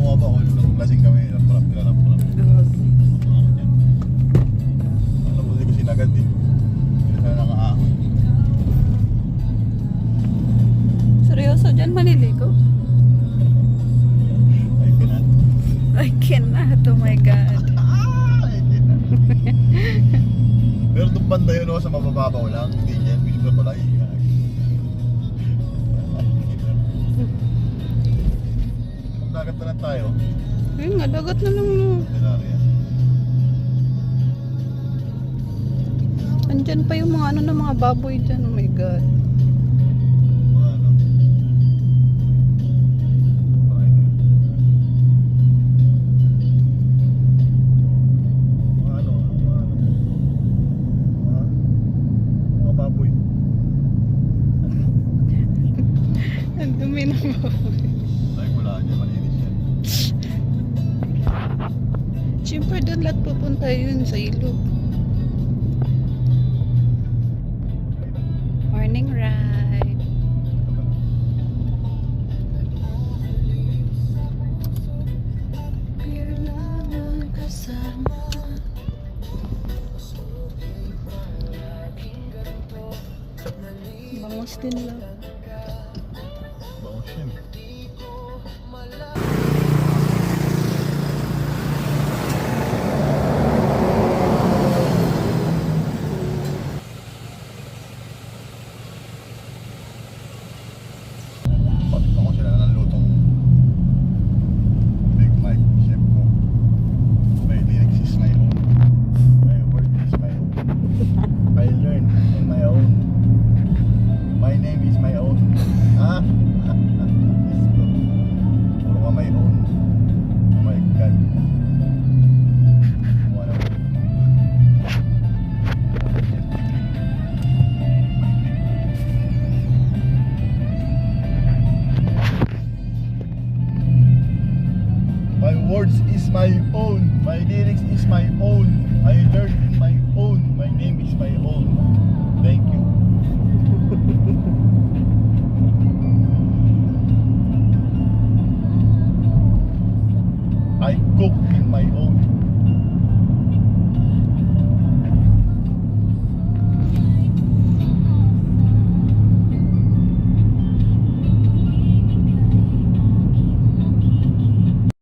bumaba ako nung lasing kami. Lamparap. Ako dyan. Alam mo, hindi ko sinagad eh. Hindi na nakaahon. Seryoso dyan, maliligo? Ay, pinan. I cannot, oh my God. Ay, pinan. Pero itong banda yun sa mabababaw lang. Hindi dyan. Gusto ko pala dagat na lang tayo. Ayun nga, dagat na lang no. Dilaria. Andyan pa yung mga ano na mga baboy dyan, oh my God. Mga ano. Mga ano. Mga baboy. Ang dumi ng baboy. Tayo wala dyan, malinis yan. Siyempre doon lahat pupunta yun sa ilog. Morning ride. Kailangan kasama. Bangus din lang. Bangus yan. Patikman ko sila ng lutong Big Mike, chef ko. My lyrics is my own. My word is my own. I learn in my own. My name is my own. Ah? Yes, bro. Puro ka my own. Oh my God. Wala. My words is my own. My lyrics is my own. I learn in my own. My name is my own. Thank you. I cook in my own.